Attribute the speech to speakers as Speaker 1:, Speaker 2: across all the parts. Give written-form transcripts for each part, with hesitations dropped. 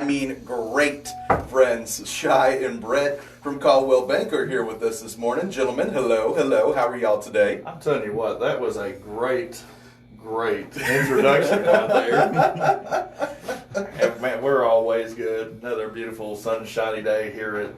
Speaker 1: mean great friends, Shy and Brett from Caldwell Bank are here with us this morning. Gentlemen, hello, hello. How are y'all today?
Speaker 2: I'm telling you what, that was a great introduction out there. And man, we're always good. Another beautiful sunshiny day here at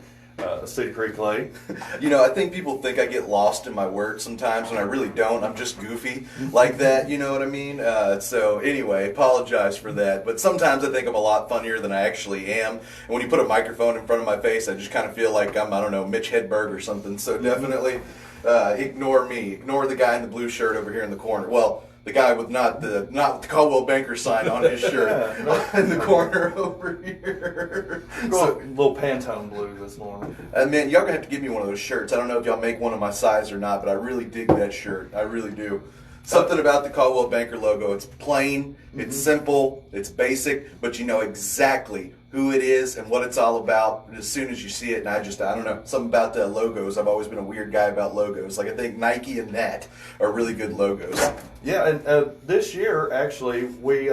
Speaker 2: Cedar Creek Lake.
Speaker 1: You know, I think people think I get lost in my words sometimes, and I really don't. I'm just goofy like that, you know what I mean? So anyway, apologize for that. But sometimes I think I'm a lot funnier than I actually am. And when you put a microphone in front of my face, I just kind of feel like I'm, I don't know, Mitch Hedberg or something. So definitely ignore me. Ignore the guy in the blue shirt over here in the corner. Well, the guy with not the Caldwell Banker sign on his shirt in the corner over here.
Speaker 2: So, a little Pantone blue this morning.
Speaker 1: Man, y'all gonna have to give me one of those shirts. I don't know if y'all make one of my size or not, but I really dig that shirt. I really do. Something about the Caldwell Banker logo. It's plain, it's simple, it's basic, but you know exactly who it is and what it's all about as soon as you see it. And I don't know, something about the logos. I've always been a weird guy about logos. Like, I think Nike and Net are really good logos.
Speaker 2: Yeah, and this year, actually, we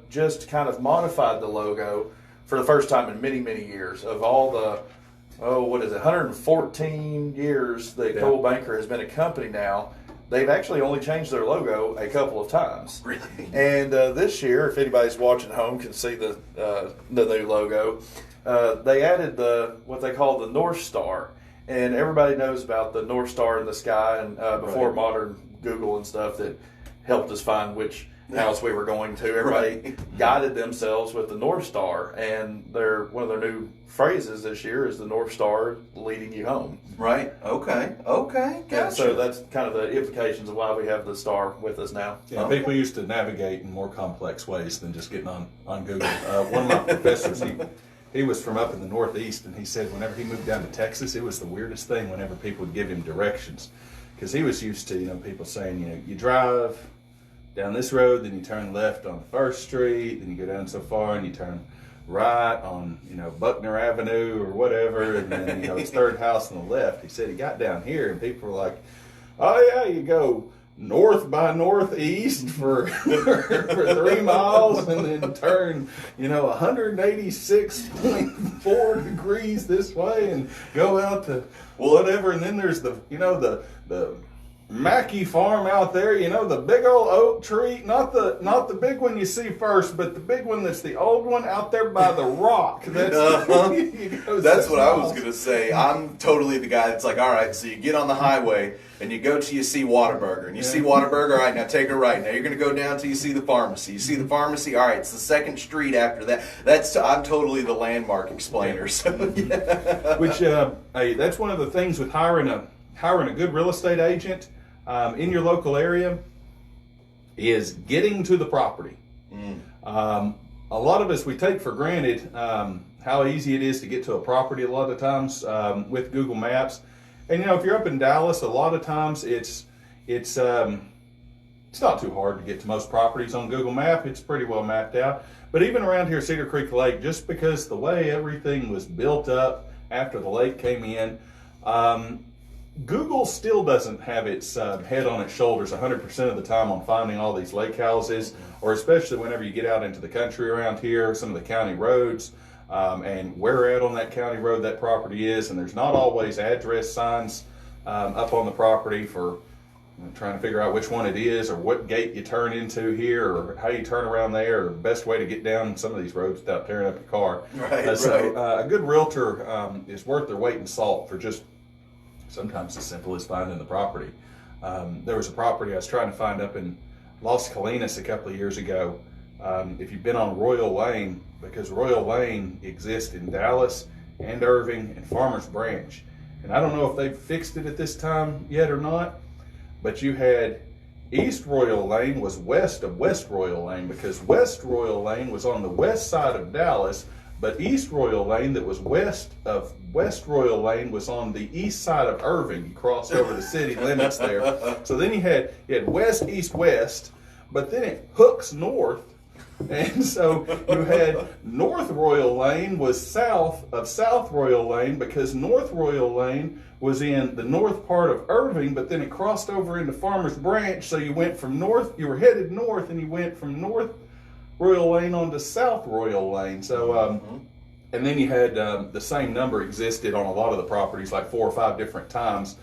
Speaker 2: just kind of modified the logo for the first time in many, many years. Of all the, 114 years that Coldwell Banker has been a company now, they've actually only changed their logo a couple of times.
Speaker 1: Really?
Speaker 2: And this year, if anybody's watching at home can see the new logo, they added what they call the North Star. And everybody knows about the North Star in the sky, and before modern Google and stuff that helped us find which house we were going to. Everybody guided themselves with the North Star, and one of their new phrases this year is the North Star leading you home.
Speaker 1: Right. Okay. Gotcha.
Speaker 2: And so that's kind of the implications of why we have the star with us now.
Speaker 3: Yeah, people used to navigate in more complex ways than just getting on Google. One of my professors, he was from up in the Northeast, and he said whenever he moved down to Texas, it was the weirdest thing whenever people would give him directions, because he was used to people saying, you drive down this road, then you turn left on First Street, then you go down so far and you turn right on, Buckner Avenue or whatever, and then, his third house on the left. He said he got down here and people were like, oh yeah, you go north by northeast for 3 miles and then turn, 186.4 degrees this way and go out to whatever. And then there's the Mackey farm out there, the big old oak tree, not the big one you see first, but the big one that's the old one out there by the rock. That's
Speaker 1: what I was going to say. I'm totally the guy that's like, all right, so you get on the highway and you go till you see Whataburger. And you see Whataburger, all right, now take a right. Now you're going to go down till you see the pharmacy. You see the pharmacy, all right, it's the second street after that. I'm totally the landmark explainer. So,
Speaker 3: Which, that's one of the things with hiring a good real estate agent in your local area is getting to the property. A lot of us, we take for granted how easy it is to get to a property a lot of times with Google Maps. And if you're up in Dallas, a lot of times it's not too hard to get to most properties on Google Maps. It's pretty well mapped out. But even around here, Cedar Creek Lake, just because the way everything was built up after the lake came in, Google still doesn't have its head on its shoulders 100% of the time on finding all these lake houses, or especially whenever you get out into the country around here, some of the county roads, and where at on that county road that property is, and there's not always address signs up on the property for trying to figure out which one it is, or what gate you turn into here, or how you turn around there, or the best way to get down some of these roads without tearing up your car. So a good realtor is worth their weight in salt for just sometimes as simple as finding the property. There was a property I was trying to find up in Las Colinas a couple of years ago. If you've been on Royal Lane, because Royal Lane exists in Dallas and Irving and Farmers Branch. And I don't know if they've fixed it at this time yet or not, but you had East Royal Lane was west of West Royal Lane, because West Royal Lane was on the west side of Dallas, but East Royal Lane that was west of West Royal Lane was on the east side of Irving. You crossed over the city limits there. So then you had west, east, west, but then it hooks north. And so you had North Royal Lane was south of South Royal Lane, because North Royal Lane was in the north part of Irving, but then it crossed over into Farmers Branch. So you went from north, you were headed north, and you went from North Royal Lane onto South Royal Lane. So And then you had the same number existed on a lot of the properties, like 4 or 5 different times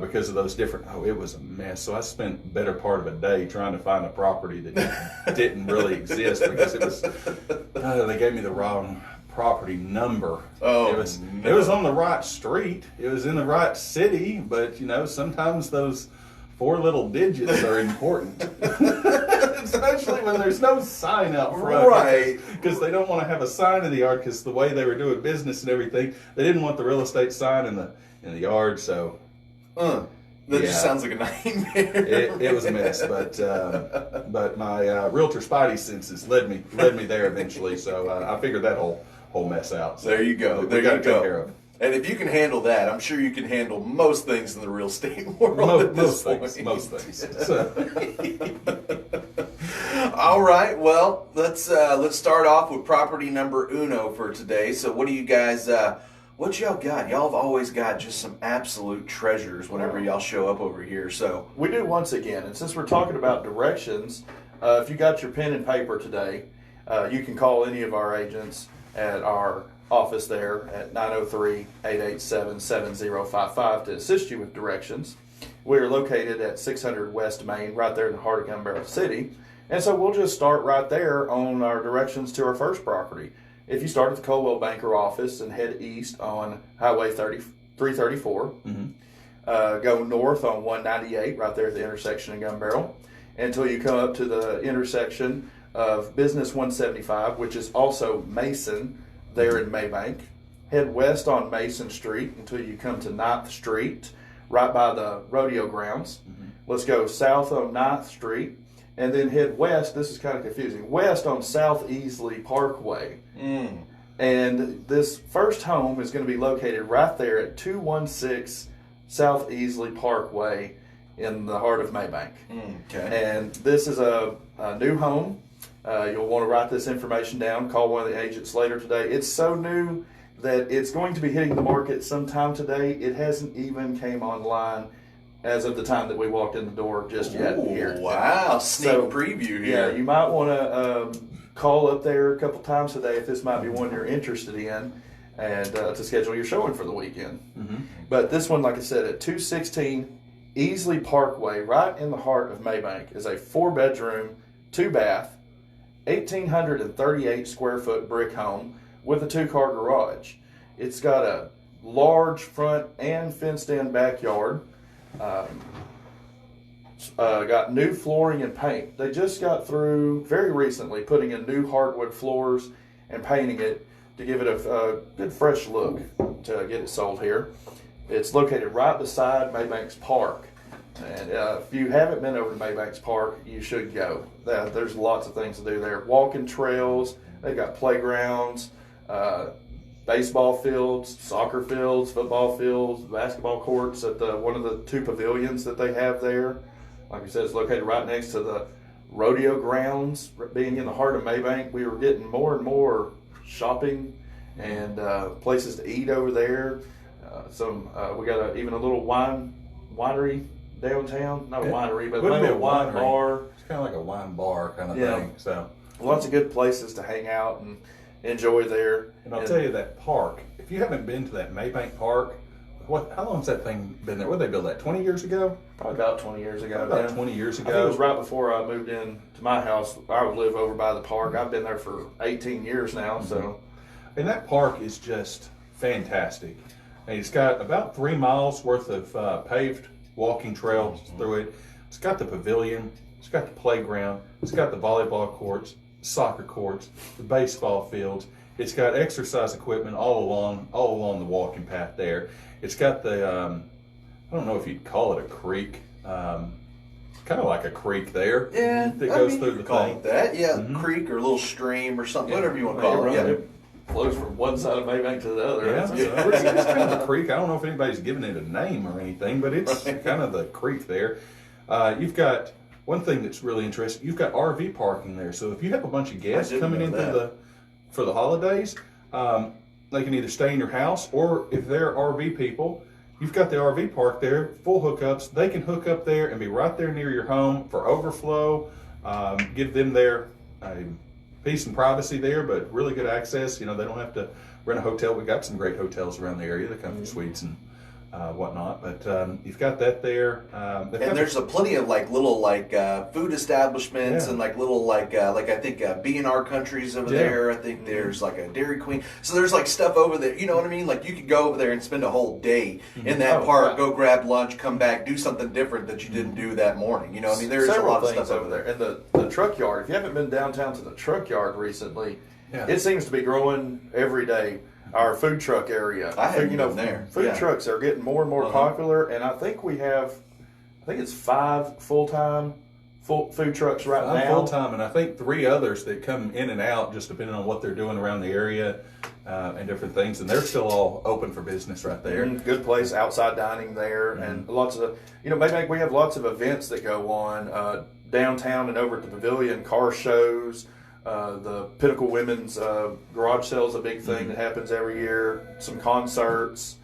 Speaker 3: because of those different. Oh, it was a mess. So I spent the better part of a day trying to find a property that didn't really exist because it was. They gave me the wrong property number.
Speaker 1: Oh,
Speaker 3: it was on the right street. It was in the right city, but sometimes those 4 little digits are important. Especially when there's no sign out front.
Speaker 1: Right.
Speaker 3: Because they don't want to have a sign in the yard because the way they were doing business and everything, they didn't want the real estate sign in the yard. So
Speaker 1: that just sounds like a nightmare.
Speaker 3: It was a mess, but my realtor spidey senses led me there eventually. So I figured that whole mess out. So
Speaker 1: there you go.
Speaker 3: We got to take care of it.
Speaker 1: And if you can handle that, I'm sure you can handle most things in the real estate world.
Speaker 3: Most things. So.
Speaker 1: All right. Well, let's start off with property number uno for today. So, what do you guys? What y'all got? Y'all have always got just some absolute treasures whenever y'all show up over here. So
Speaker 2: we do once again, and since we're talking about directions, if you got your pen and paper today, you can call any of our agents at our office there at 903-887-7055 to assist you with directions. We are located at 600 West Main, right there in the heart of Gun Barrel City. And so we'll just start right there on our directions to our first property. If you start at the Coldwell Banker office and head east on Highway 334, go north on 198, right there at the intersection of Gun Barrel, until you come up to the intersection of Business 175, which is also Mason, there in Maybank. Head west on Mason Street until you come to 9th Street, right by the rodeo grounds. Let's go south on 9th Street, and then head west. This is kind of confusing. West on South Easley Parkway. And this first home is going to be located right there at 216 South Easley Parkway in the heart of Maybank.
Speaker 1: Okay.
Speaker 2: And this is a new home. You'll want to write this information down. Call one of the agents later today. It's so new that it's going to be hitting the market sometime today. It hasn't even came online as of the time that we walked in the door just yet. Here.
Speaker 1: Wow, sneak preview here.
Speaker 2: Yeah, you might want to call up there a couple times today if this might be one you're interested in, and to schedule your showing for the weekend. But this one, like I said, at 216 Easley Parkway, right in the heart of Maybank, is a 4-bedroom, 2-bath, 1,838 square foot brick home with a 2-car garage. It's got a large front and fenced in backyard. Got new flooring and paint. They just got through very recently putting in new hardwood floors and painting it to give it a good fresh look to get it sold here. It's located right beside Maybanks Park. And if you haven't been over to Maybanks Park, you should go. There's lots of things to do there. Walking trails, they've got playgrounds, baseball fields, soccer fields, football fields, basketball courts at one of the 2 pavilions that they have there. Like I said, it's located right next to the rodeo grounds. Being in the heart of Maybank, we were getting more and more shopping and places to eat over there. We got even a little winery downtown. Not a winery, but maybe a wine bar.
Speaker 3: It's kind of like a wine bar kind of thing. So
Speaker 2: lots of good places to hang out and enjoy there.
Speaker 3: And I'll tell you, that park, if you haven't been to that Maybank Park, how long's that thing been there? What did they build that, 20 years ago?
Speaker 2: Probably about 20 years ago.
Speaker 3: About 20 years ago.
Speaker 2: I think it was right before I moved in to my house. I would live over by the park. I've been there for 18 years now. So,
Speaker 3: and that park is just fantastic. And it's got about 3 miles worth of paved walking trails through it. It's got the pavilion. It's got the playground. It's got the volleyball courts, soccer courts, the baseball fields. It's got exercise equipment all along the walking path there. It's got the, I don't know if you'd call it a creek. Kind of like a creek there.
Speaker 1: Yeah,
Speaker 3: that goes through the
Speaker 1: call
Speaker 3: thing.
Speaker 1: it that. Yeah, creek or a little stream or something, whatever you want to call it. Yeah.
Speaker 2: It flows from one side of Maybank to the other.
Speaker 3: Yeah, so it's kind of a creek. I don't know if anybody's given it a name or anything, but it's kind of the creek there. You've got one thing that's really interesting. You've got RV parking there. So if you have a bunch of guests coming in for the holidays, they can either stay in your house, or if they're RV people, you've got the RV park there, full hookups. They can hook up there and be right there near your home for overflow. Give them their peace and privacy there, but really good access. They don't have to rent a hotel. We've got some great hotels around the area that come with suites and whatnot. But you've got that there.
Speaker 1: And there's plenty of little food establishments and little I think B&R Countries over there. I think there's a Dairy Queen. So there's stuff over there. You know what I mean? You could go over there and spend a whole day in that park, go grab lunch, come back, do something different that you didn't do that morning. You know what I mean? There's
Speaker 2: several
Speaker 1: a lot of
Speaker 2: things
Speaker 1: stuff over there.
Speaker 2: And the truck yard. If you haven't been downtown to the truck yard recently, it seems to be growing every day. Our food truck area.
Speaker 1: I haven't been there.
Speaker 2: Food trucks are getting more and more popular, and I think it's 5 full-time food trucks right now.
Speaker 3: Full-time, and I think 3 others that come in and out, just depending on what they're doing around the area and different things. And they're still all open for business right there.
Speaker 2: Good place, outside dining there, and lots of, maybe we have lots of events that go on downtown and over at the Pavilion, car shows. The Pinnacle Women's garage sale is a big thing that happens every year. Some concerts,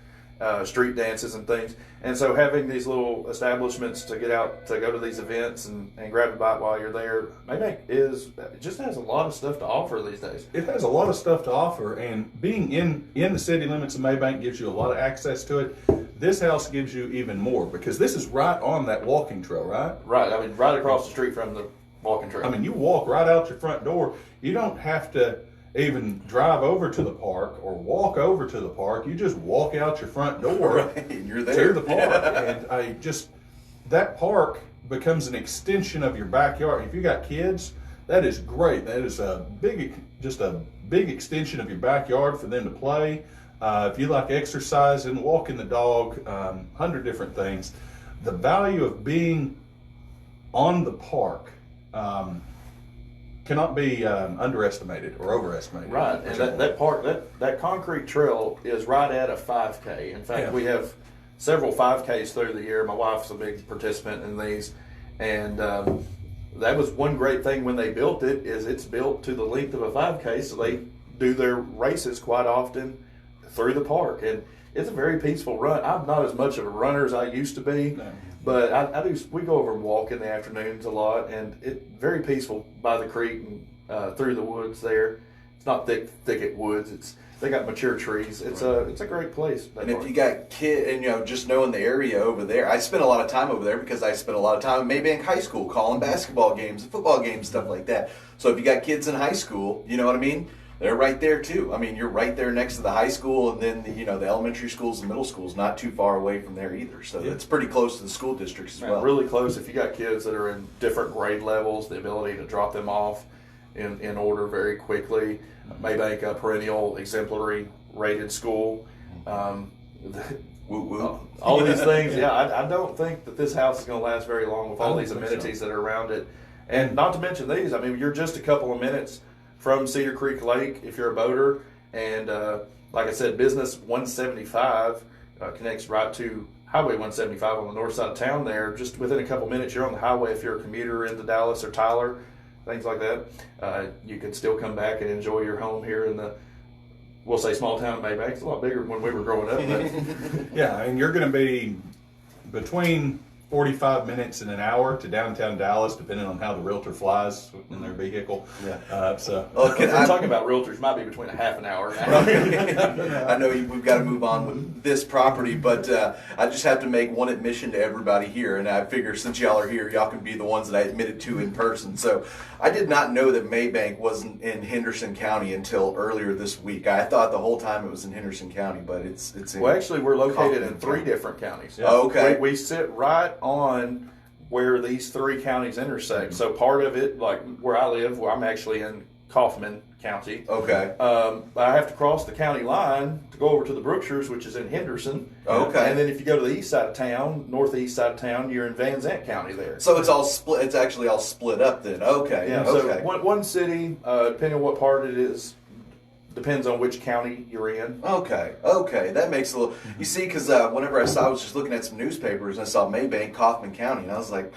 Speaker 2: street dances and things. And so having these little establishments to get out to go to these events and grab a bite while you're there, Maybank it just has a lot of stuff to offer these days.
Speaker 3: It has a lot of stuff to offer, and being in the city limits of Maybank gives you a lot of access to it. This house gives you even more because this is right on that walking trail, right?
Speaker 2: Right. I mean, right across the street from the walking trail.
Speaker 3: I mean, you walk right out your front door. You don't have to even drive over to the park or walk over to the park. You just walk out your front door
Speaker 1: You're there.
Speaker 3: to the park. And that park becomes an extension of your backyard. If you got kids, that is great. That is a big extension of your backyard for them to play. If you like exercising, walking the dog, 100 different things. The value of being on the park cannot be underestimated or overestimated.
Speaker 2: Right, and that park, that concrete trail is right at a 5K. In fact, we have several 5Ks through the year. My wife's a big participant in these, and that was one great thing when they built it. Is it's built to the length of a 5K, so they do their races quite often through the park, and it's a very peaceful run. I'm not as much of a runner as I used to be. No. But I do. We go over and walk in the afternoons a lot, and it's very peaceful by the creek and through the woods there. It's not thicket woods. They got mature trees. It's a great place.
Speaker 1: And if you got kids, and just knowing the area over there, I spent a lot of time over there because I spent a lot of time at Maybank High School calling basketball games, and football games, stuff like that. So if you got kids in high school, you know what I mean. They're right there too. I mean, you're right there next to the high school, and then the elementary schools and middle schools, not too far away from there either. So it's pretty close to the school districts as well.
Speaker 2: Really close. If you got kids that are in different grade levels, the ability to drop them off in order very quickly. Maybank, a perennial exemplary rated school. All of these things. I don't think that this house is going to last very long with all these amenities that are around it, and not to mention these. I mean, you're just a couple of minutes from Cedar Creek Lake if you're a boater, and like I said, Business 175 connects right to Highway 175 on the north side of town there. Just within a couple minutes, you're on the highway if you're a commuter into Dallas or Tyler, things like that. You can still come back and enjoy your home here in the, we'll say, small town of Maybank. It's a lot bigger than when we were growing up. But
Speaker 3: yeah, and you're going to be between 45 minutes and an hour to downtown Dallas, depending on how the realtor flies in their vehicle.
Speaker 2: Yeah. We're talking about realtors, might be between a half an hour.
Speaker 1: I know we've got to move on with this property, but I just have to make one admission to everybody here, and I figure since y'all are here, y'all can be the ones that I admitted to in person. So I did not know that Maybank wasn't in Henderson County until earlier this week. I thought the whole time it was in Henderson County, but it's in
Speaker 2: Well, actually, we're located in 3 different counties.
Speaker 1: Yeah. Oh, okay.
Speaker 2: We sit right on where these 3 counties intersect. So part of it, like where I live, where I'm actually in Kaufman County.
Speaker 1: Okay.
Speaker 2: I have to cross the county line to go over to the Brookshires, which is in Henderson.
Speaker 1: Okay.
Speaker 2: And then if you go to the east side of town, northeast side of town, you're in Van Zant County there.
Speaker 1: So it's all split. It's actually all split up then. Okay.
Speaker 2: Yeah.
Speaker 1: Okay.
Speaker 2: So one city, depending on what part it is, depends on which county you're in.
Speaker 1: Okay, that makes a little. You see, because whenever I was just looking at some newspapers and I saw Maybank, Kaufman County, and I was like,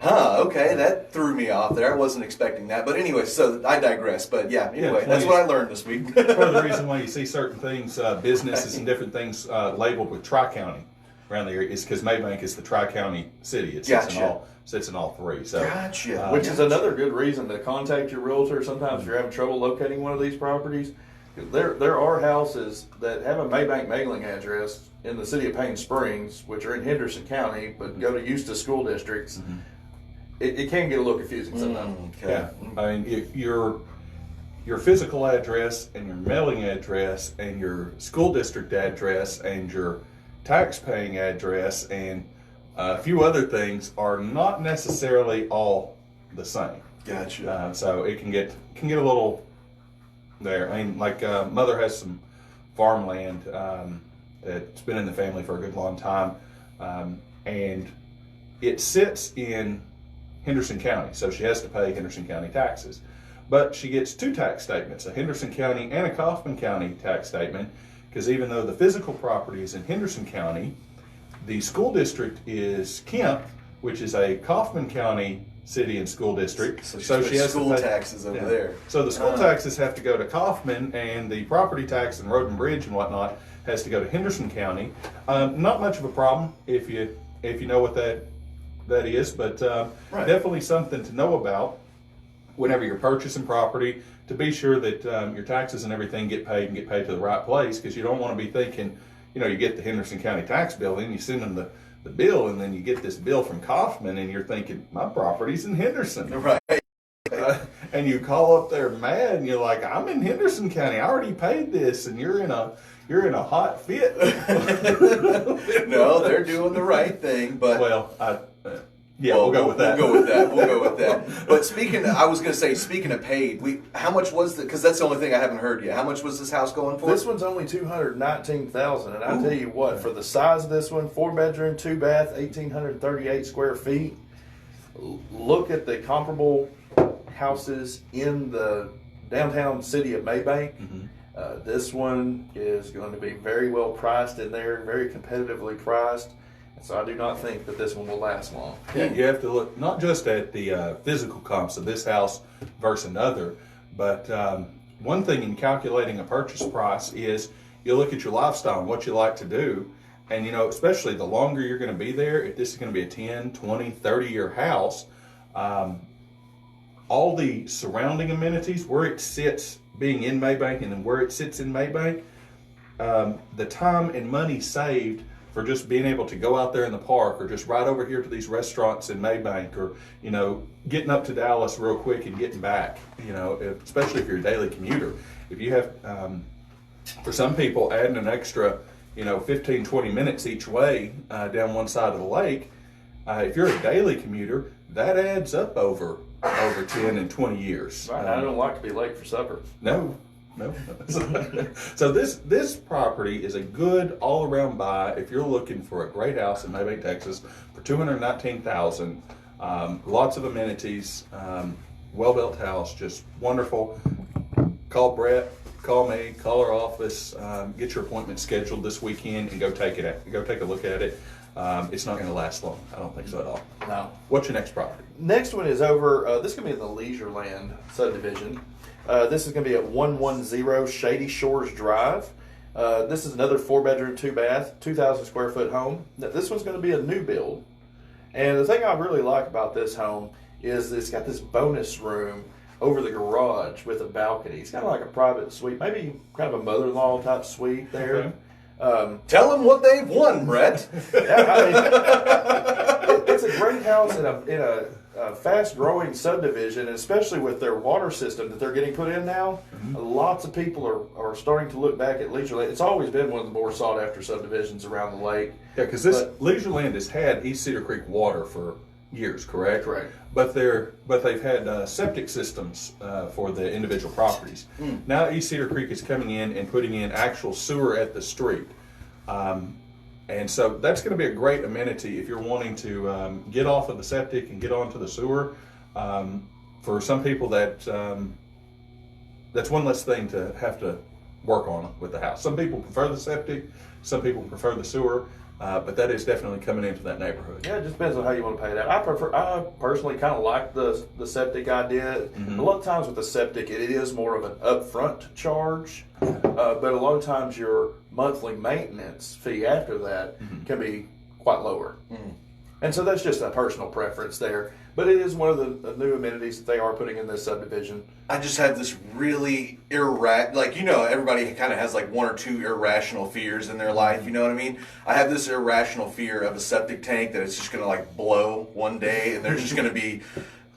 Speaker 1: okay, that threw me off there. I wasn't expecting that. But anyway, so I digress. But yeah, anyway, that's what I learned this week.
Speaker 3: Part of the reason why you see certain things, businesses and different things labeled with Tri-County, around the area is because Maybank is the tri-county city. It
Speaker 1: Gotcha.
Speaker 3: sits in all three. So,
Speaker 1: Gotcha.
Speaker 2: Which is another good reason to contact your realtor. Sometimes if you're having trouble locating one of these properties, there are houses that have a Maybank mailing address in the city of Payne Springs, which are in Henderson County, but go to Eustis school districts. It can get a little confusing sometimes.
Speaker 1: Okay.
Speaker 3: yeah, I mean, if your physical address and your mailing address and your school district address and your tax-paying address and a few other things are not necessarily all the same.
Speaker 1: Gotcha.
Speaker 3: So it can get a little there. I mean, like Mother has some farmland that's been in the family for a good long time, and it sits in Henderson County, so she has to pay Henderson County taxes. But she gets two tax statements, a Henderson County and a Kaufman County tax statement, because even though the physical property is in Henderson County, the school district is Kemp, which is a Kaufman County city and school district.
Speaker 1: So she has school taxes over there.
Speaker 3: So the school taxes have to go to Kaufman, and the property tax and road and bridge and whatnot has to go to Henderson County. Not much of a problem if you know what that is, but
Speaker 1: Right.
Speaker 3: definitely something to know about whenever you're purchasing property, to be sure that your taxes and everything get paid to the right place, because you don't want to be thinking, you get the Henderson County tax bill in, you send them the bill, and then you get this bill from Kaufman, and you're thinking, my property's in Henderson.
Speaker 1: Right.
Speaker 3: And you call up there mad, and you're like, I'm in Henderson County, I already paid this, and you're in a hot fit.
Speaker 1: No, they're doing the right thing, but
Speaker 3: Well, we'll go with that.
Speaker 1: We'll go with that. But I was going to say, speaking of paid, how much was because that's the only thing I haven't heard yet. How much was this house going for?
Speaker 2: This one's only $219,000, and I tell you what, for the size of this one, 4-bedroom, 2-bath, 1,838 square feet. Look at the comparable houses in the downtown city of Maybank. This one is going to be very well priced in there, very competitively priced. So I do not think that this one will last long.
Speaker 3: Yeah, you have to look not just at the physical comps of this house versus another, but one thing in calculating a purchase price is you look at your lifestyle and what you like to do. And, especially the longer you're going to be there, if this is going to be a 10, 20, 30-year house, all the surrounding amenities, where it sits being in Maybank and then where it sits in Maybank, the time and money saved for just being able to go out there in the park, or just right over here to these restaurants in Maybank, or getting up to Dallas real quick and getting back, especially if you're a daily commuter. If you have, for some people, adding an extra 15, 20 minutes each way down one side of the lake, if you're a daily commuter, that adds up over 10 and 20 years.
Speaker 2: Right, I don't like to be late for supper.
Speaker 3: No. So this property is a good all around buy if you're looking for a great house in Maybank, Texas for $219,000. Lots of amenities, well built house, just wonderful. Call Brett, call me, call our office, get your appointment scheduled this weekend, and go take a look at it. It's not going to last long. I don't think so at all.
Speaker 2: No.
Speaker 3: What's your next property?
Speaker 2: Next one is over. This is going to be in the Leisureland subdivision. This is going to be at 110 Shady Shores Drive. This is another 4-bedroom, 2-bath, 2,000 square foot home. Now, this one's going to be a new build. And the thing I really like about this home is it's got this bonus room over the garage with a balcony. It's kind of like a private suite, maybe kind of a mother-in-law type suite there.
Speaker 3: Okay.
Speaker 1: Tell them what they've won, Brett.
Speaker 2: It's a great house in a fast-growing subdivision, and especially with their water system that they're getting put in now. Lots of people are starting to look back at Leisureland. It's always been one of the more sought-after subdivisions around the lake.
Speaker 3: Yeah, because Leisureland has had East Cedar Creek water for years, correct?
Speaker 2: Correct.
Speaker 3: But they've had septic systems for the individual properties. Now East Cedar Creek is coming in and putting in actual sewer at the street. And so that's going to be a great amenity if you're wanting to get off of the septic and get onto the sewer. For some people, that's one less thing to have to work on with the house. Some people prefer the septic, some people prefer the sewer, but that is definitely coming into that neighborhood.
Speaker 2: Yeah, it just depends on how you want to pay it out. I personally kind of like the septic idea. A lot of times with the septic, it is more of an upfront charge, but a lot of times your monthly maintenance fee after that can be quite lower. And so that's just a personal preference there. But it is one of the new amenities that they are putting in this subdivision.
Speaker 1: I just have this really everybody kind of has like one or two irrational fears in their life, you know what I mean? I have this irrational fear of a septic tank that it's just going to like blow one day and there's just going to be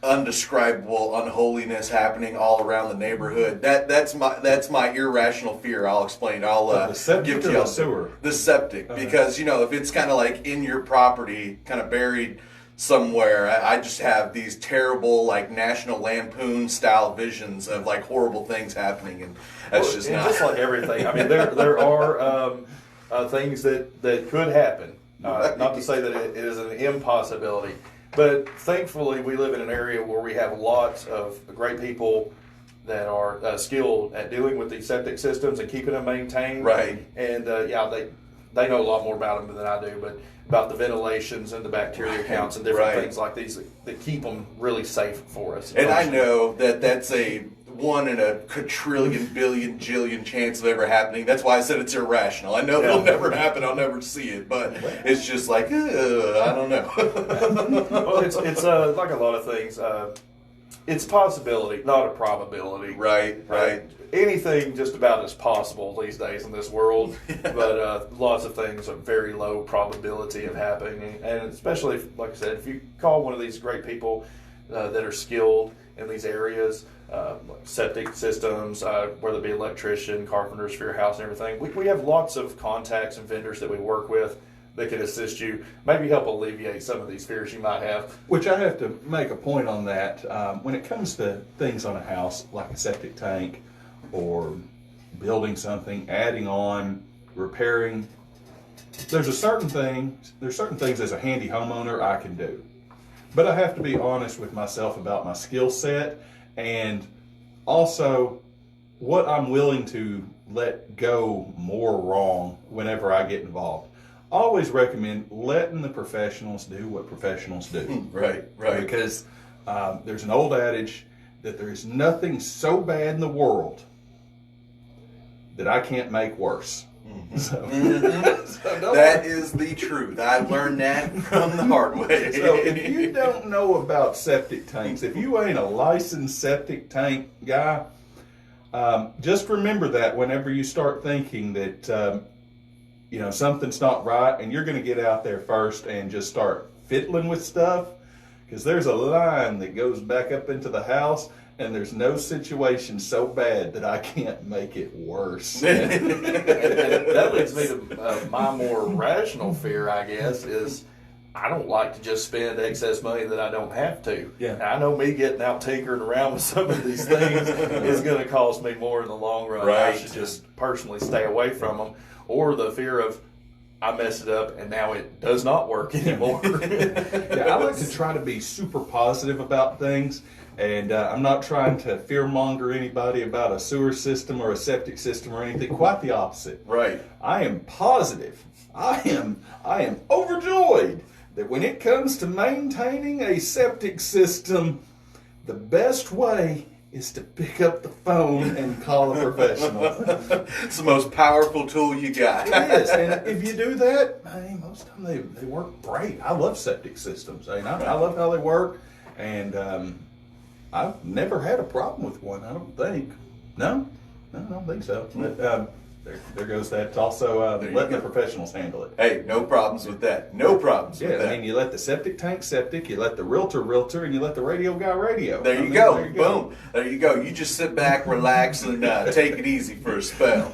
Speaker 1: undescribable unholiness happening all around the neighborhood. That's my irrational fear. I'll explain. I'll
Speaker 3: The septic
Speaker 1: give to
Speaker 3: or
Speaker 1: you
Speaker 3: the sewer?
Speaker 1: the septic, because if it's kind of like in your property, kind of buried somewhere, I just have these terrible like National Lampoon style visions of like horrible things happening, and that's just not.
Speaker 2: Just like everything. I mean, there are things that could happen.
Speaker 1: Right.
Speaker 2: Not to say that it is an impossibility, but thankfully we live in an area where we have lots of great people that are skilled at dealing with these septic systems and keeping them maintained.
Speaker 1: Right.
Speaker 2: And they know a lot more about them than I do, but about the ventilations and the bacteria counts and different things like these that keep them really safe for us.
Speaker 1: And I know that that's a 1 in a quadrillion, billion, jillion chance of ever happening. That's why I said it's irrational. I know it'll never happen. I'll never see it, but it's just like, I don't know.
Speaker 2: Well, it's like a lot of things. It's possibility, not a probability.
Speaker 1: Right.
Speaker 2: Anything just about is possible these days in this world, but lots of things are very low probability of happening. And especially, like I said, if you call one of these great people that are skilled in these areas, like septic systems, whether it be electrician, carpenters for your house and everything, we have lots of contacts and vendors that we work with that can assist you, maybe help alleviate some of these fears you might have.
Speaker 3: Which I have to make a point on that. When it comes to things on a house, like a septic tank or building something, adding on, repairing, there's certain things as a handy homeowner I can do. But I have to be honest with myself about my skill set and also what I'm willing to let go more wrong whenever I get involved. I always recommend letting the professionals do what professionals do.
Speaker 1: Right.
Speaker 3: Because there's an old adage that there is nothing so bad in the world that I can't make worse. So
Speaker 1: That is the truth. I learned that from the hard way.
Speaker 3: So if you don't know about septic tanks, if you ain't a licensed septic tank guy, just remember that whenever you start thinking that something's not right, and you're going to get out there first and just start fiddling with stuff, because there's a line that goes back up into the house, and there's no situation so bad that I can't make it worse.
Speaker 2: And that leads me to my more rational fear, I guess, is I don't like to just spend excess money that I don't have to.
Speaker 3: Yeah.
Speaker 2: Now, I know me getting out tinkering around with some of these things is going to cost me more in the long run.
Speaker 1: Right.
Speaker 2: I should just personally stay away from them. Or the fear of I messed it up and now it does not work anymore.
Speaker 3: Yeah, I like to try to be super positive about things, and I'm not trying to fearmonger anybody about a sewer system or a septic system or anything. Quite the opposite.
Speaker 1: Right.
Speaker 3: I am positive. I am overjoyed that when it comes to maintaining a septic system, the best way is to pick up the phone and call a professional.
Speaker 1: It's the most powerful tool you got.
Speaker 3: It is, and if you do that, most of them they work great. I love septic systems. I love how they work, and I've never had a problem with one. I don't think. No, I don't think so. But, there goes that. Also, let the professionals handle it.
Speaker 1: Hey, no problems with that. No problems with that.
Speaker 3: I mean, you let the septic tank septic, you let the realtor, and you let the radio guy radio.
Speaker 1: There you go. Boom. There you go. You just sit back, relax, and take it easy for a spell.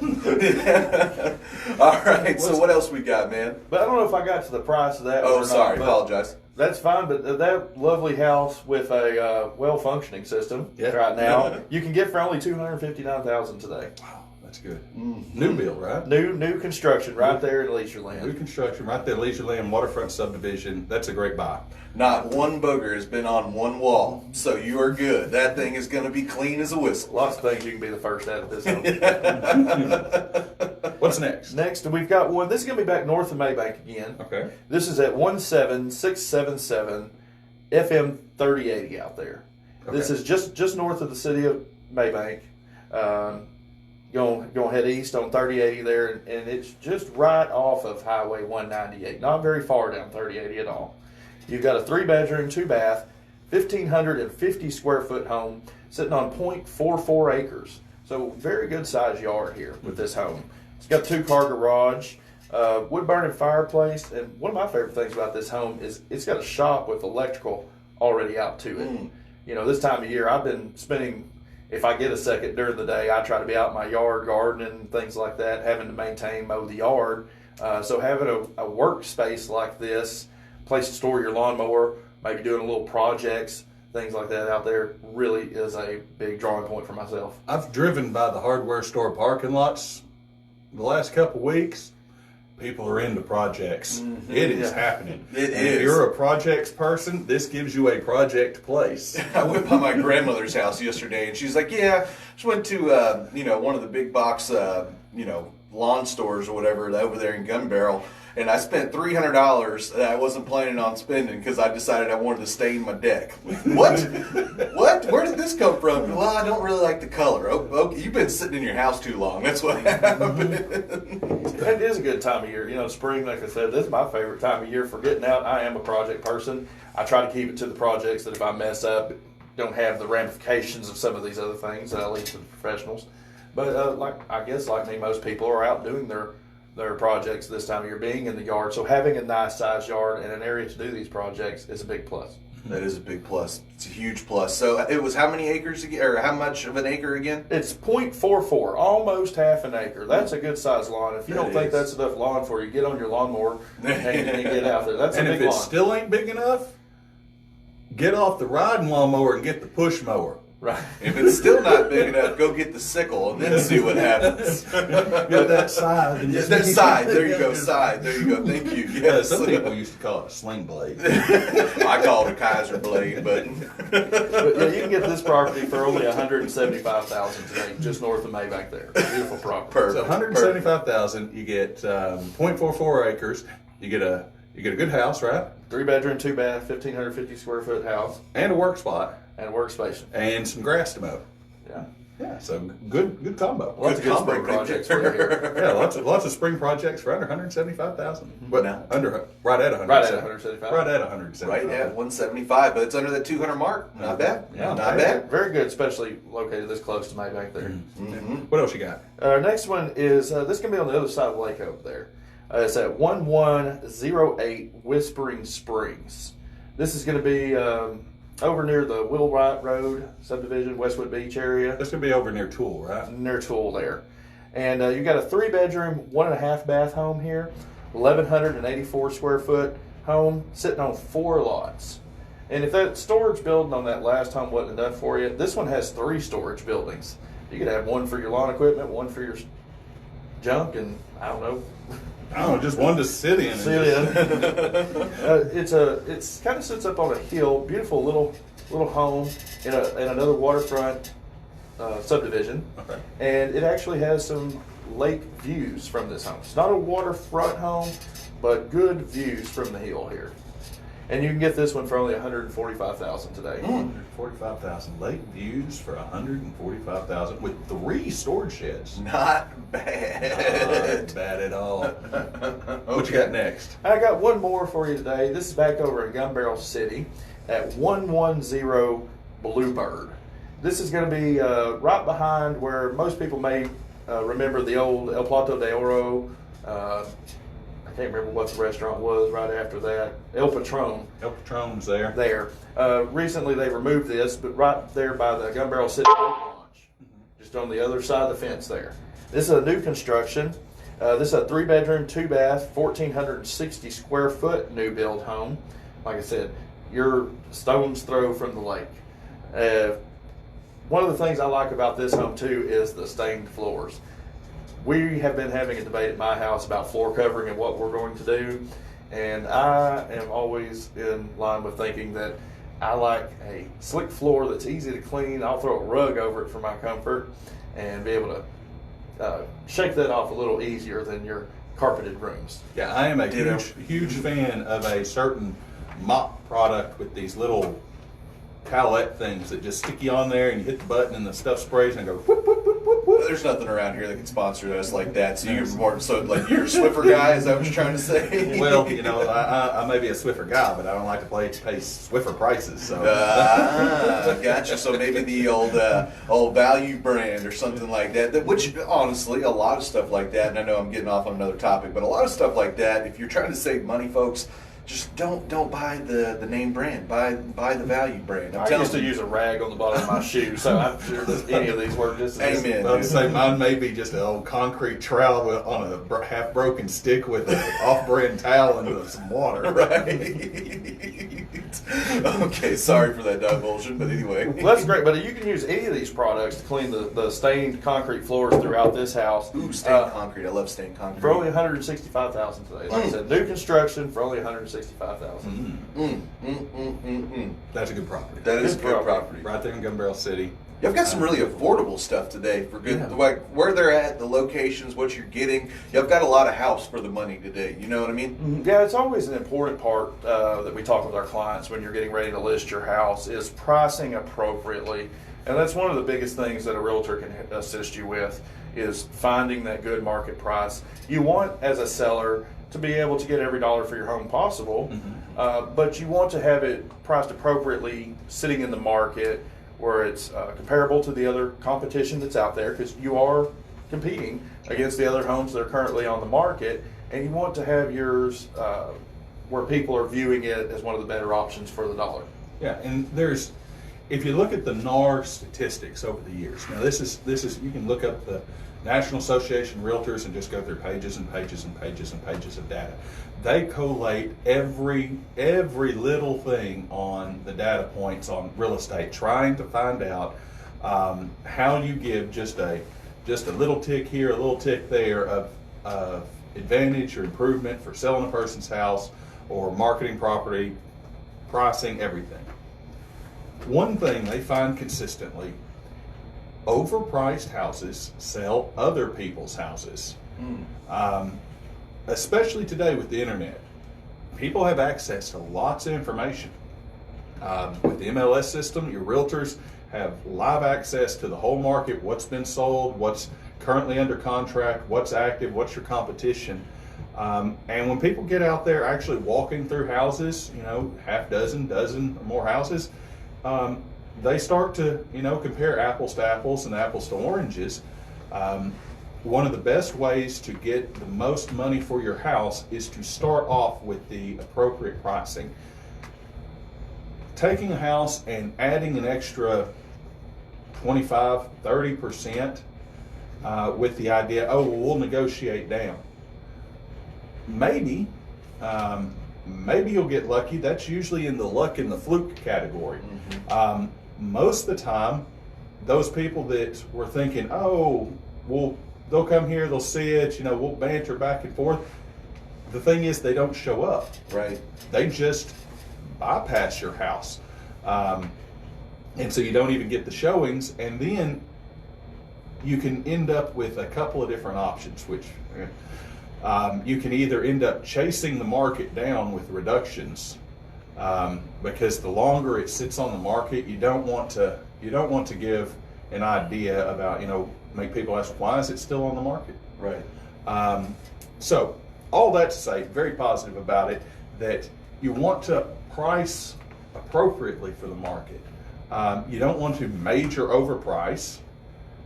Speaker 1: All right. So what else we got, man?
Speaker 2: But I don't know if I got to the price of that.
Speaker 1: Oh,
Speaker 2: or not,
Speaker 1: sorry.
Speaker 2: but
Speaker 1: Apologize.
Speaker 2: That's fine, but that lovely house with a well-functioning system right now, you can get for only $259,000 today.
Speaker 3: Wow. That's good. New build, right?
Speaker 2: New construction right there in Leisure Land.
Speaker 3: New construction right there, Leisure Land Waterfront Subdivision. That's a great buy.
Speaker 1: Not one booger has been on one wall, so you are good. That thing is going to be clean as a whistle.
Speaker 2: Lots of things you can be the first at this home.
Speaker 3: What's next?
Speaker 2: Next, we've got one. This is going to be back north of Maybank again.
Speaker 3: Okay.
Speaker 2: This is at 17677 FM 3080 out there.
Speaker 3: Okay.
Speaker 2: This is just north of the city of Maybank. going head east on 3080 there, and it's just right off of Highway 198. Not very far down 3080 at all. You've got a 3-bedroom, 2-bath, 1,550 square foot home sitting on 0.44 acres. So very good size yard here with this home. It's got 2-car garage, wood burning fireplace, and one of my favorite things about this home is it's got a shop with electrical already out to it. You know, this time of year I've been spending, if I get a second during the day, I try to be out in my yard gardening, things like that, having to maintain, mow the yard. So having a workspace like this, place to store your lawnmower, maybe doing a little projects, things like that out there, really is a big drawing point for myself.
Speaker 3: I've driven by the hardware store parking lots the last couple weeks. People are into projects. It is happening.
Speaker 1: It
Speaker 3: and
Speaker 1: is.
Speaker 3: If you're a projects person, this gives you a project place.
Speaker 1: I went by my grandmother's house yesterday, and she's like, "Yeah, just went to one of the big box lawn stores or whatever over there in Gun Barrel, and I spent $300 that I wasn't planning on spending because I decided I wanted to stain my deck." What? What? Where did this come from? Well, I don't really like the color. Oh, you've been sitting in your house too long. That's what happened.
Speaker 2: It is a good time of year. You know, spring, like I said, this is my favorite time of year for getting out. I am a project person. I try to keep it to the projects that if I mess up, don't have the ramifications of some of these other things that I leave to the professionals. But I guess like me, most people are out doing their projects this time of year, being in the yard. So having a nice sized yard and an area to do these projects is a big plus.
Speaker 1: That is a big plus. It's a huge plus. So it was how many acres again, or how much of an acre again?
Speaker 2: It's 0.44, almost half an acre. That's a good sized lawn. If you don't think that's enough lawn for you, get on your lawnmower and you get out there. That's
Speaker 3: And
Speaker 2: a big
Speaker 3: if it
Speaker 2: lawn.
Speaker 3: still ain't big enough, get off the riding lawnmower and get the push mower.
Speaker 2: Right.
Speaker 1: If it's still not big enough, go get the sickle and then see what happens.
Speaker 3: Get that side. And
Speaker 1: Yes, that side. There you go. Side. There you go. Thank you. Yes.
Speaker 3: Some people used to call it a sling blade.
Speaker 1: I call it a Kaiser blade, but
Speaker 2: But yeah, you can get this property for only $175,000 today, just north of May back there. Beautiful property.
Speaker 1: Perfect.
Speaker 3: So 175,000. You get 0.44 acres. You get a good house, right?
Speaker 2: 3-bedroom, 2-bath, 1,550 square foot house,
Speaker 3: And a work spot
Speaker 2: and a workstation.
Speaker 3: and some grass to mow.
Speaker 2: Yeah.
Speaker 3: Yeah, so good combo.
Speaker 2: Lots of good
Speaker 1: combo
Speaker 2: spring
Speaker 1: right
Speaker 2: projects
Speaker 1: there.
Speaker 2: for you here.
Speaker 3: Yeah, lots of spring projects for under 175,000. But
Speaker 1: No.
Speaker 3: right at 175.
Speaker 2: Right at 175.
Speaker 3: Right at 175.
Speaker 1: right at 175, but it's under that 200 mark. Not bad.
Speaker 2: Yeah,
Speaker 1: Not bad.
Speaker 2: Very good, especially located this close to May back there.
Speaker 3: What else you got?
Speaker 2: Our next one is this can be on the other side of the lake over there. It's at 1108 Whispering Springs. This is going to be over near the Wheelwright Road subdivision, Westwood Beach area,
Speaker 3: That's gonna be over near Tool, right?
Speaker 2: near Tool there. And you got a 3-bedroom, 1.5 bath home here, 1,184 square foot home sitting on 4 lots. And if that storage building on that last home wasn't enough for you, this one has 3 storage buildings. You could have one for your lawn equipment, one for your junk, and I don't know.
Speaker 3: Just one to sit in.
Speaker 2: It's kind of sits up on a hill, beautiful little home in another waterfront subdivision,
Speaker 3: Okay.
Speaker 2: and it actually has some lake views from this home. It's not a waterfront home, but good views from the hill here. And you can get this one for only $145,000 today.
Speaker 3: 145,000 lake views for 145,000 with 3 storage sheds.
Speaker 1: Not bad.
Speaker 3: Not bad at all. What you got next?
Speaker 2: I got one more for you today. This is back over in Gun Barrel City at 110 Bluebird. This is going to be right behind where most people may remember the old El Plato de Oro. I can't remember what the restaurant was right after that. El Patron.
Speaker 3: El Patron's there.
Speaker 2: There. Recently they removed this, but right there by the Gun Barrel City Boat Launch, just on the other side of the fence there. This is a new construction. This is a 3-bedroom, 2-bath, 1,460 square foot new build home. Like I said, you're stone's throw from the lake. One of the things I like about this home too is the stained floors. We have been having a debate at my house about floor covering and what we're going to do, and I am always in line with thinking that I like a slick floor that's easy to clean. I'll throw a rug over it for my comfort and be able to shake that off a little easier than your carpeted rooms.
Speaker 3: Yeah, I am a
Speaker 1: Ditto.
Speaker 3: huge fan of a certain mop product with these little towelette things that just stick you on there and you hit the button and the stuff sprays and go whoop, whoop, whoop, whoop.
Speaker 1: There's nothing around here that can sponsor us like that. So you're more like you're a Swiffer guy. Is that what you're trying to say?
Speaker 3: Well, I may be a Swiffer guy, but I don't like to pay Swiffer prices. So
Speaker 1: gotcha. So maybe the old value brand or something like that. Which honestly, a lot of stuff like that. And I know I'm getting off on another topic, but a lot of stuff like that. If you're trying to save money, folks, just don't buy the name brand. Buy the value brand.
Speaker 2: I used to use a rag on the bottom of my shoe, so I'm sure that any of these work just as
Speaker 1: Amen.
Speaker 3: I'd say mine may be just an old concrete trowel on a half broken stick with an off-brand towel and some water.
Speaker 1: Right. Okay, sorry for that divulsion, but anyway.
Speaker 2: Well, that's great, but you can use any of these products to clean the stained concrete floors throughout this house.
Speaker 1: Ooh, stained concrete. I love stained concrete.
Speaker 2: For only $165,000 today. Like I said, new construction for only $165,000.
Speaker 3: That's a good property.
Speaker 1: That is good property.
Speaker 3: Right there in Gun Barrel City.
Speaker 1: Yeah, I've got some really affordable stuff today for good,
Speaker 3: Yeah.
Speaker 1: like where they're at, the locations, what you're getting. Yeah, I've got a lot of house for the money today. You know what I mean?
Speaker 2: Yeah, it's always an important part that we talk with our clients when you're getting ready to list your house is pricing appropriately. And that's one of the biggest things that a realtor can assist you with is finding that good market price. You want, as a seller, to be able to get every dollar for your home possible, but you want to have it priced appropriately, sitting in the market where it's comparable to the other competition that's out there, because you are competing against the other homes that are currently on the market, and you want to have yours where people are viewing it as one of the better options for the dollar.
Speaker 3: Yeah, and if you look at the NAR statistics over the years, now this is you can look up the National Association of Realtors and just go through pages and pages and pages and pages of data. They collate every little thing on the data points on real estate, trying to find out how you give just a little tick here, a little tick there of advantage or improvement for selling a person's house or marketing property, pricing, everything. One thing they find consistently: overpriced houses sell other people's houses. Especially today with the internet. People have access to lots of information. With the MLS system, your realtors have live access to the whole market, what's been sold, what's currently under contract, what's active, what's your competition. And when people get out there actually walking through houses, half dozen or more houses, they start to, compare apples to apples and apples to oranges. One of the best ways to get the most money for your house is to start off with the appropriate pricing. Taking a house and adding an extra 25-30% with the idea, we'll negotiate down. Maybe you'll get lucky. That's usually in the luck and the fluke category. Most of the time, those people that were thinking, they'll come here, they'll see it, we'll banter back and forth. The thing is, they don't show up.
Speaker 1: Right.
Speaker 3: They just bypass your house. And so you don't even get the showings, and then you can end up with a couple of different options, which you can either end up chasing the market down with reductions, because the longer it sits on the market, you don't want to give an idea about, make people ask, why is it still on the market?
Speaker 1: Right.
Speaker 3: So all that to say, very positive about it, that you want to price appropriately for the market. You don't want to major overprice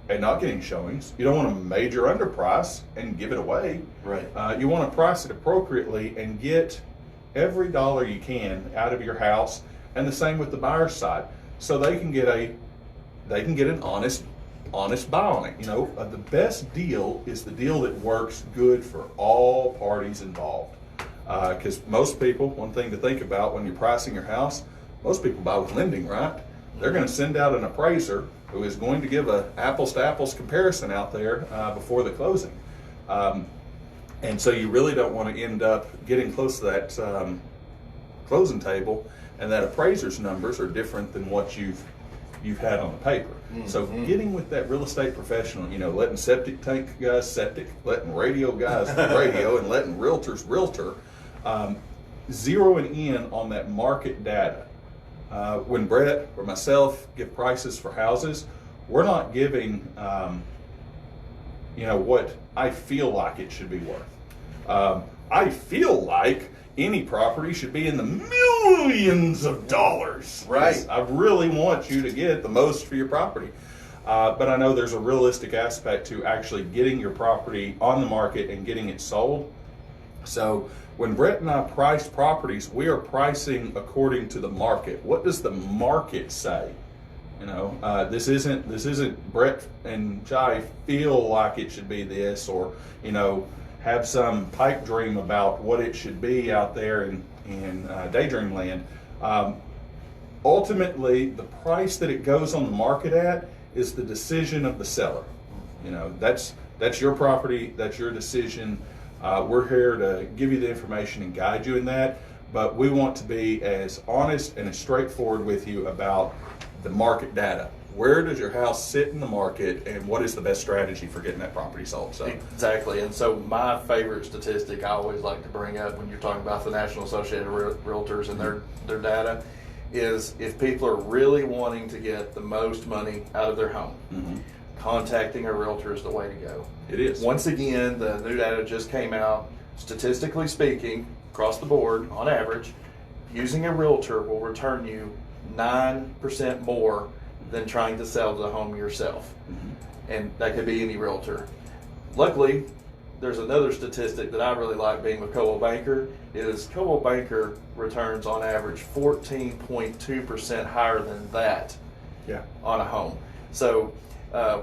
Speaker 3: and not getting showings. You don't want to major underprice and give it away.
Speaker 1: Right.
Speaker 3: You want to price it appropriately and get every dollar you can out of your house, and the same with the buyer's side, so they can get an honest buy on it. The best deal is the deal that works good for all parties involved. Because most people, one thing to think about when you're pricing your house, most people buy with lending, right? They're going to send out an appraiser who is going to give a apples to apples comparison out there before the closing. And so you really don't want to end up getting close to that closing table, and that appraiser's numbers are different than what you've had on the paper. So getting with that real estate professional, letting septic tank guys septic, letting radio guys radio, and letting realtors realtor, zeroing in on that market data. When Brett or myself give prices for houses, we're not giving what I feel like it should be worth. I feel like any property should be in the millions of dollars.
Speaker 1: Right.
Speaker 3: I really want you to get the most for your property. But I know there's a realistic aspect to actually getting your property on the market and getting it sold. So when Brett and I price properties, we are pricing according to the market. What does the market say? This isn't Brett and Jai feel like it should be this, or have some pipe dream about what it should be out there in daydream land. Ultimately, the price that it goes on the market at is the decision of the seller. That's your property, that's your decision. We're here to give you the information and guide you in that, but we want to be as honest and as straightforward with you about the market data. Where does your house sit in the market, and what is the best strategy for getting that property sold? So
Speaker 2: exactly. And so my favorite statistic I always like to bring up when you're talking about the National Associated Realtors and their data is, if people are really wanting to get the most money out of their home, contacting a realtor is the way to go.
Speaker 3: It is.
Speaker 2: Once again, the new data just came out. Statistically speaking, across the board, on average, using a realtor will return you 9% more than trying to sell the home yourself. And that could be any realtor. Luckily, there's another statistic that I really like being with Coldwell Banker, is Coldwell Banker returns on average 14.2% higher than that on a home. So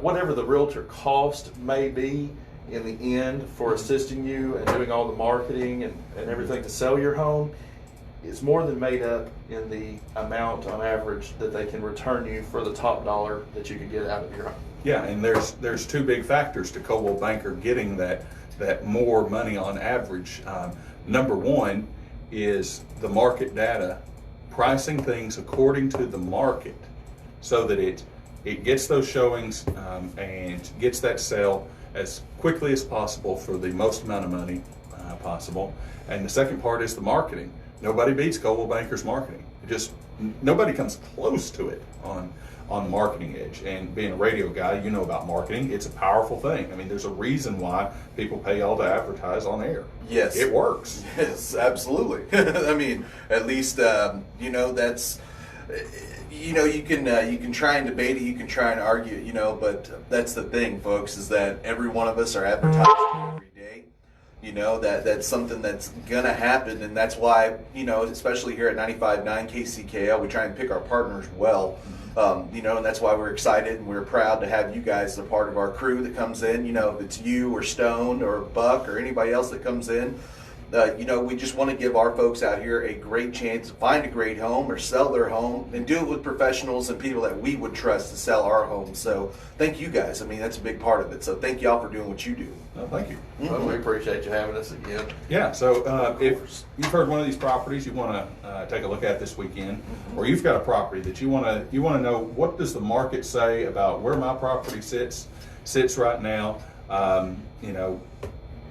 Speaker 2: whatever the realtor cost may be in the end for assisting you and doing all the marketing and everything to sell your home, is more than made up in the amount on average that they can return you for the top dollar that you can get out of your home.
Speaker 3: Yeah, and there's two big factors to Coldwell Banker getting that more money on average. Number one is the market data, pricing things according to the market, so that it gets those showings and gets that sale as quickly as possible for the most amount of money possible. And the second part is the marketing. Nobody beats Coldwell Banker's marketing. Nobody comes close to it on the marketing edge. And being a radio guy, you know about marketing. It's a powerful thing. I mean, there's a reason why people pay y'all to advertise on air.
Speaker 1: Yes.
Speaker 3: It works.
Speaker 1: Yes, absolutely. I mean, at least, that's, you can try and debate it, you can try and argue it, but that's the thing, folks, is that every one of us are advertising every day. That's something that's gonna happen, and that's why, especially here at 95.9 KCKL, we try and pick our partners well. And that's why we're excited and we're proud to have you guys as a part of our crew that comes in. If it's you or Stone or Buck or anybody else that comes in, we just want to give our folks out here a great chance to find a great home or sell their home, and do it with professionals and people that we would trust to sell our homes. So thank you guys. I mean, that's a big part of it. So thank y'all for doing what you do.
Speaker 3: No, thank you.
Speaker 2: Well, we appreciate you having us again.
Speaker 3: Yeah, so if you've heard one of these properties you want to take a look at this weekend, or you've got a property that you want to know, what does the market say about where my property sits right now,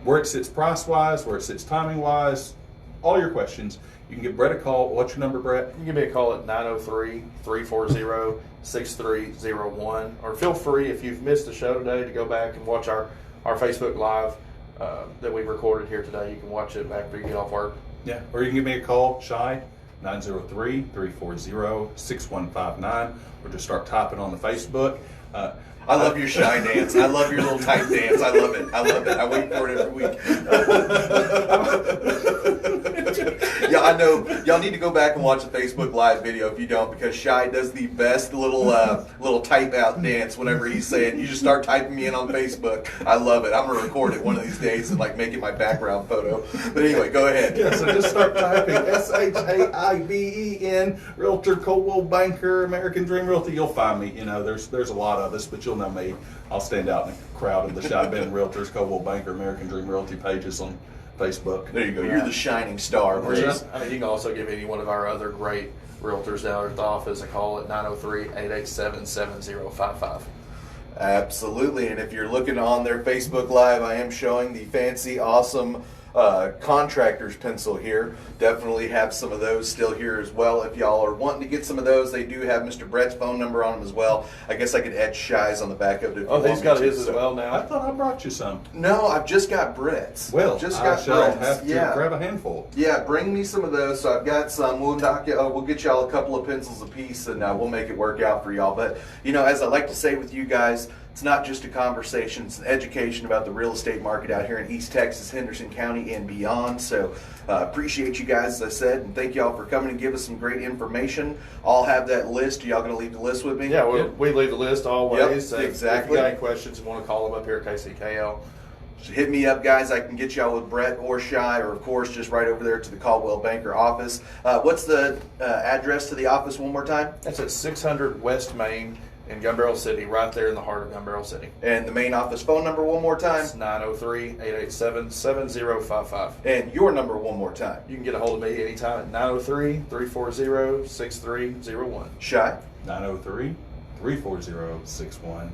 Speaker 3: where it sits price-wise, where it sits timing-wise, all your questions, you can give Brett a call. What's your number, Brett?
Speaker 2: You can give me a call at 903-340-6301, or feel free, if you've missed the show today, to go back and watch our Facebook Live that we've recorded here today. You can watch it after you get off work.
Speaker 3: Yeah, or you can give me a call, Shy, 903-340-6159, or just start typing on the Facebook.
Speaker 1: I love your shy dance. I love your little type dance. I love it. I wait for it every week. Yeah, I know. Y'all need to go back and watch the Facebook Live video if you don't, because Shy does the best little type out dance whenever he's saying, you just start typing me in on Facebook. I love it. I'm going to record it one of these days and make it my background photo. But anyway, go ahead.
Speaker 3: Yeah, so just start typing SHAIBEN, Realtor, Coldwell Banker, American Dream Realty. You'll find me. There's a lot of us, but you'll know me. I'll stand out in the crowd of the Shy Ben Realtors, Coldwell Banker, American Dream Realty pages on Facebook.
Speaker 1: There you go. You're the shining star.
Speaker 2: You can also give any one of our other great realtors down at the office a call at 903-887-7055.
Speaker 1: Absolutely. And if you're looking on their Facebook Live, I am showing the fancy, awesome contractor's pencil here. Definitely have some of those still here as well. If y'all are wanting to get some of those, they do have Mr. Brett's phone number on them as well. I guess I could add Shy's on the back of it. If
Speaker 2: Oh,
Speaker 1: you
Speaker 2: he's
Speaker 1: want
Speaker 2: got
Speaker 1: me
Speaker 2: his
Speaker 1: to,
Speaker 2: as well
Speaker 3: I
Speaker 2: now.
Speaker 3: thought I brought you some.
Speaker 1: No, I've just got Brett's.
Speaker 3: Well,
Speaker 1: just
Speaker 3: I
Speaker 1: got
Speaker 3: shall
Speaker 1: Brett's.
Speaker 3: have to
Speaker 1: Yeah.
Speaker 3: grab a handful.
Speaker 1: Yeah, bring me some of those. So I've got some. We'll we'll get y'all a couple of pencils apiece, and we'll make it work out for y'all. But as I like to say with you guys, it's not just a conversation; it's an education about the real estate market out here in East Texas, Henderson County, and beyond. So appreciate you guys, as I said, and thank y'all for coming and give us some great information. I'll have that list. Are y'all going to leave the list with me?
Speaker 2: Yeah, we leave the list always.
Speaker 1: Yep,
Speaker 2: If
Speaker 1: exactly.
Speaker 2: you got any questions, you want to call them up here at KCKL.
Speaker 1: Hit me up, guys. I can get y'all with Brett or Shy, or of course, just right over there to the Caldwell Banker office. What's the address to the office one more time?
Speaker 2: That's at 600 West Main in Gun Barrel City, right there in the heart of Gun Barrel City.
Speaker 1: And the main office phone number one more time?
Speaker 2: It's 903-887-7055.
Speaker 1: And your number one more time?
Speaker 2: You can get a hold of me anytime at 903-340-6301.
Speaker 1: Shy?
Speaker 3: 903-340-6159.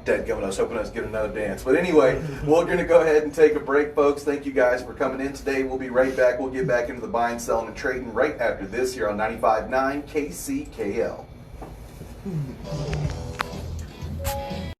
Speaker 1: Dadgummit, I was hoping I was getting another dance. But anyway, we're going to go ahead and take a break, folks. Thank you guys for coming in today. We'll be right back. We'll get back into the buying, selling, and trading right after this here on 95.9 KCKL.